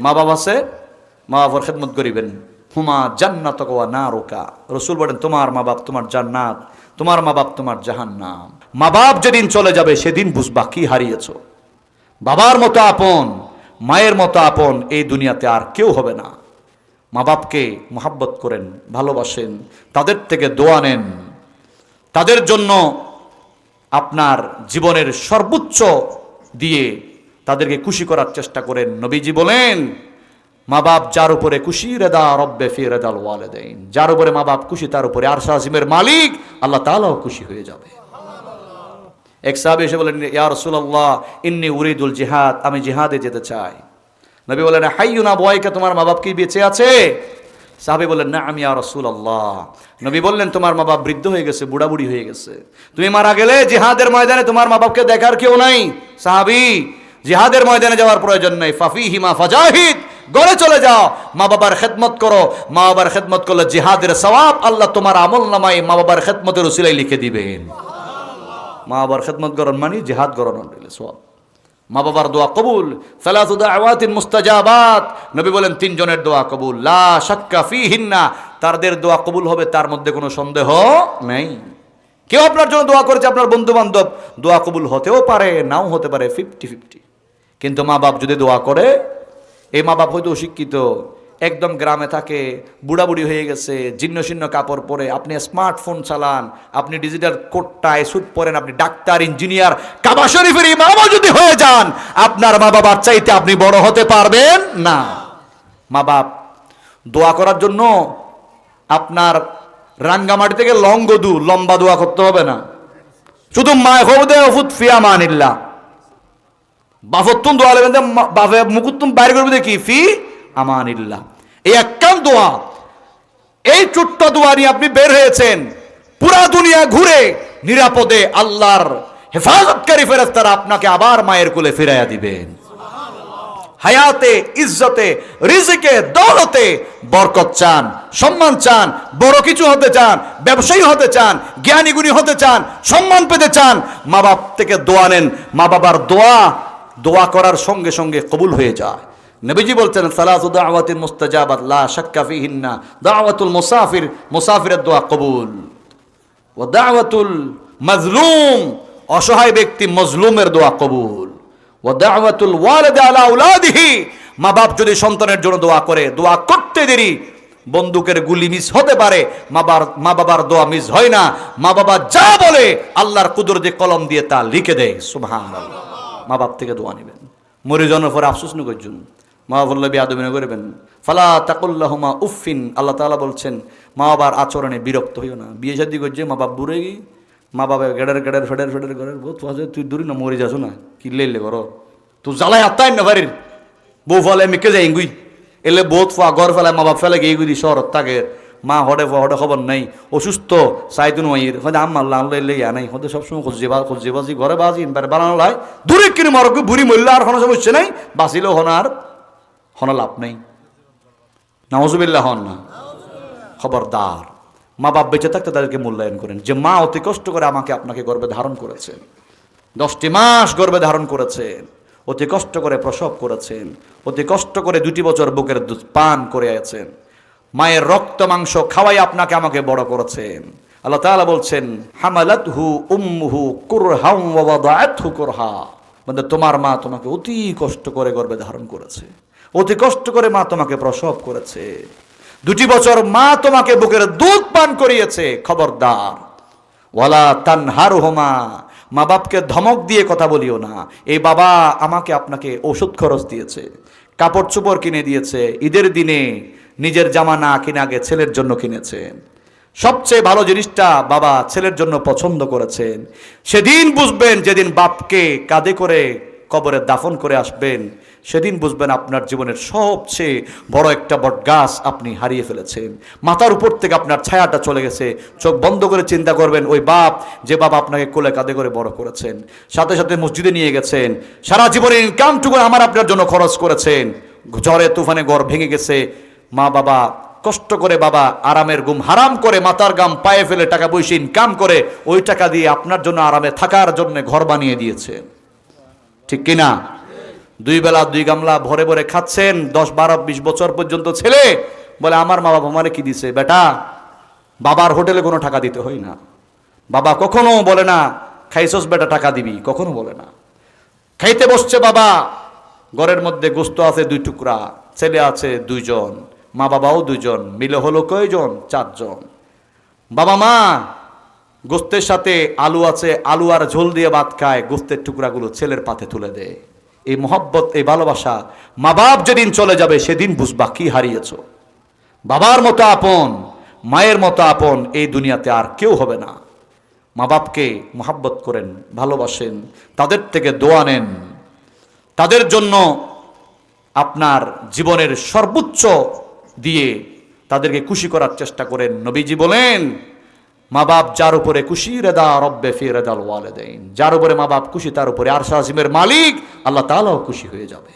মা বাবা আছে, মা বাবার খেদমত করিবেন। হুমা জান্নাতুকা ওয়া নারুকা, রাসূল বলেন তোমার মা বাপ তোমার জান্নাত, তোমার মা বাপ তোমার জাহান্নাম। মা বাপ যেদিন চলে যাবে সেদিন বুঝবা কি হারিয়েছো। বাবার মতো আপন, মায়ের মতো আপন এই দুনিয়াতে আর কেউ হবে না। মা বাপকে মোহাব্বত করেন, ভালোবাসেন, তাদের থেকে দোয়া নেন, তাদের জন্য আপনার জীবনের সর্বোচ্চ দিয়ে তাদেরকে খুশি করার চেষ্টা করেন। নবীজি বলেন মা বাপ যার উপরে খুশি, রেদা রব্বে ফি রেদাল ওয়ালিদাইন, যার উপরে মা বাপ খুশি তার উপরে আরশ আজিমের মালিক আল্লাহ তাআলাও খুশি হয়ে যাবে। এক সাহাবী এসে বলেন ইয়া রাসূলুল্লাহ ইন্নী উরিদুল জিহাদ, আমি জিহাদে যেতে চাই। নবী বলেন হাইয়ুন আবওয়াইকা, তোমার মা বাপ কি বেঁচে আছে? সাহাবী বললেন নাআম ইয়া রাসূলুল্লাহ। নবী বললেন তোমার মা বাপ বৃদ্ধ হয়ে গেছে, বুড়া বুড়ি হয়ে গেছে, তুমি মারা গেলে জিহাদের ময়দানে তোমার মা বাপকে দেখার কেউ নাই। সাহাবী জিহাদের ময়দানে যাওয়ার প্রয়োজন নাই, ফাফিহিমা ফাজাহিদ, ঘরে চলে যাও, মা বাবার খেদমত করো। মা বাবার খেদমত করলে জিহাদের সওয়াব আল্লাহ তোমার আমলনামায় মা বাবার খেদমতের উসিলায় লিখে দিবেন। মা বাবার খেদমত করন মানে জিহাদ করন সওয়াব। মা বাবার দোয়া কবুল, সালাতু দাওয়াতিন মুস্তাজাবাত, নবী বলেন তিনজনের দোয়া কবুল, লা শাক্কা ফিহিন্না, তাদের দোয়া কবুল হবে তার মধ্যে কোনো সন্দেহ নেই। কেউ আপনার জন্য দোয়া করেছে, আপনার বন্ধু বান্ধব, দোয়া কবুল হতেও পারে নাও হতে পারে, 50-50। কিন্তু মা বাপ যদি দোয়া করে, এই মা বাপ হয়তো অশিক্ষিত, একদম গ্রামে থাকে, বুড়াবুড়ি হয়ে গেছে, জীর্ণ শীর্ণ কাপড় পরে, আপনি স্মার্টফোন চালান, আপনি ডিজিটাল কোটটায় স্যুট পরেন, আপনি ডাক্তার, ইঞ্জিনিয়ার, কাবা শরীফের ইমামও যদি হয়ে যান, আপনার মা বাবার চাইতে আপনি বড় হতে পারবেন না। মা বাপ দোয়া করার জন্য আপনার রাঙ্গামাটি থেকে লংগদু লম্বা দোয়া করতে হবে না, শুধু মায় হবদে ওফুত ফিয়া মানিল্লাহ, বাফতুন দোয়া লেবেন, বাফে মুকুতুম বাইরে করবে দেখি ফি আমানিল্লাহ, এই একখান দোয়া, এই ছোট্ট দোয়া নিয়ে আপনি বের হয়েছেন, পুরা দুনিয়া ঘুরে নিরাপদে আল্লাহর হেফাজতকারী ফেরেশতারা আপনাকে আবার মায়ের কোলে ফিরাইয়া দিবেন। হায়াতে, ইজ্জতে, রিজিকে, দৌলতে বরকত চান, সম্মান চান, বড় কিছু হতে চান, ব্যবসায়ী হতে চান, জ্ঞানী গুণী হতে চান, সম্মান পেতে চান, মা বাপ থেকে দোয়া নেন। মা বাবার দোয়া করার সঙ্গে সঙ্গে কবুল হয়ে যায়। নবীজি বলছেন সালাতু দাওয়াতিন মুস্তাজাবাত লা শাক্কা ফিহিন্না, দাওয়াতুল মুসাফির, মুসাফিরের দোয়া কবুল, ওয়া দাওয়াতুল মাজলুম, অসহায় ব্যক্তি মজলুমের দোয়া কবুল, ওয়া দাওয়াতুল ওয়ালিদি আলা আওলাদিহি, মা বাপ যদি সন্তানের জন্য দোয়া করে, দোয়া করতে দেরি, বন্দুকের গুলি মিস হতে পারে, মা বাবার দোয়া মিস হয় না। মা বাবা যা বলে আল্লাহর কুদরতে কলম দিয়ে তা লিখে দেয়। সুবহানাল্লাহ। মা বাপ থেকে দোয়া নেবেন, মরে যাওয়ার পরে আফসোস না করছেন, মা বললে বেয়াদবি না করবেন। ফালা তাকুল্লাহুমা উফিন, আল্লাহ তাআলা বলছেন মা বাবার আচরণে বিরক্ত হইও না। বিয়ে শাদী করছে মা বাপ বুড়ে গিয়ে, মা বাবা গেডের ফেডের ঘরের বহুত ফাঁসে, তুই দূরি না মরে যাস না, কি লেলে করো তুই জ্বালাই আত্মাই না বাড়ির বউ ফলে মেকে যাই গুই, এলে বহুত ফা ঘর ফেলায় মা বাপ ফেলে গিয়ে গুই শহর থাকে, মা হডে খবর নাই, অসুস্থ সাইতুন মাইয়ের হয়তো আম্মাল্লাহ আল্লাহ এলে ইয়া নাই, হয়তো সবসময় খুঁজে বাজি ঘরে বাজি বানানো লাই দূরে কিনে মরক বুড়ি মরলে আর কোনো সমস্যা নাই, বাঁচিলেও হনার হন লাভ নেই। নাউজুবিল্লাহ হন না। খবরদার, মা বাপ বেঁচে থাকতে তাদেরকে মূল্যায়ন করেন, যে মা অতি কষ্ট করে আমাকে আপনাকে গর্ভে ধারণ করেছেন, 10টি মাস গর্ভে ধারণ করেছেন, অতি কষ্ট করে প্রসব করেছেন, অতি কষ্ট করে 2টি বছর বুকের দুধ পান করে আছেন, মায়ের রক্ত মাংস খাওয়াই আপনাকে আমাকে বড় করেছেন। আল্লাহ তাআলা বলছেন হামালাতহু উম্মুহু কুরহা ওয়া ওয়াদাআতহু কুরহা, মানে তোমার মা তোমাকে অতি কষ্ট করে গর্ভে ধারণ করেছে, অতি কষ্ট করে মা তোমাকে প্রসব করেছে, 2টি বছর মা তোমাকে বুকের দুধ পান করিয়েছে। খবরদার, ওয়ালা তানহারহুমা, মা বাপকে ধমক দিয়ে কথা বলিও না। এই বাবা আমাকে আপনাকে ওষুধ খরচ দিয়েছে, কাপড় চোপড় কিনে দিয়েছে, ঈদের দিনে নিজের জামা না কিনে আগে ছেলের জন্য কিনেছেন, সবচেয়ে ভালো জিনিসটা বাবা ছেলের জন্য পছন্দ করেছেন। সেদিন বুঝবেন, যেদিন বাপকে কাঁধে করে কবরে দাফন করে আসবেন, সেদিন বুঝবেন আপনার জীবনের সবচেয়ে বড় একটা বটগাছ আপনি হারিয়ে ফেলেছেন, মাথার উপর থেকে আপনার ছায়াটা চলে গেছে। চোখ বন্ধ করে চিন্তা করবেন, ওই বাপ যে বাবা আপনাকে কোলে কাঁধে করে বড় করেছেন, সাথে সাথে মসজিদে নিয়ে গেছেন, সারা জীবনের ইনকামটুকু আমার আপনার জন্য খরচ করেছেন, ঝড়ে তুফানে ঘর ভেঙে গেছে, মা বাবা কষ্ট করে, বাবা আরামের ঘুম হারাম করে, মাথার গাম পায়ে ফেলে টাকা পয়সা ইনকাম করে ওই টাকা দিয়ে আপনার জন্য আরামে থাকার জন্য ঘর বানিয়ে দিয়েছে, ঠিক কিনা? দুই বেলা দুই গামলা ভরে ভরে খাচ্ছেন, 10, 12, 20 বছর পর্যন্ত ছেলে বলে আমার মা বাবা আমারে কি দিছে, বেটা বাবার হোটেলে কোনো টাকা দিতে হয় না। বাবা কখনো বলে না খাইছস বেটা টাকা দিবি, কখনো বলে না। খাইতে বসছে বাবা, ঘরের মধ্যে গোস্ত আছে 2 টুকরা, ছেলে আছে 2 জন, মা বাবাও 2 জন, মিলে হলো কয়জন? 4 জন। বাবা মা গোস্তের সাথে আলু আছে, আলু আর ঝোল দিয়ে ভাত খায়, গোস্তের টুকরাগুলো ছেলের পাতে তুলে দেয়। এই মহব্বত, এই ভালোবাসা, মা বাপ যেদিন চলে যাবে সেদিন বুঝবা কি হারিয়েছ। বাবার মতো আপন, মায়ের মতো আপন এই দুনিয়াতে আর কেউ হবে না। মা বাপকে মহব্বত করেন, ভালোবাসেন, তাদের থেকে দোয়া নেন, তাদের জন্য আপনার জীবনের সর্বোচ্চ দিয়ে তাদেরকে খুশি করার চেষ্টা করেন। নবীজি বলেন, মা বাপ যার উপরে খুশি, রেদা রব্বে ফি রেদাল ওয়ালিদাইন, যার উপরে মা বাপ খুশি তার উপরে আরশ আজিমের মালিক আল্লাহ তাআলাও খুশি হয়ে যাবে।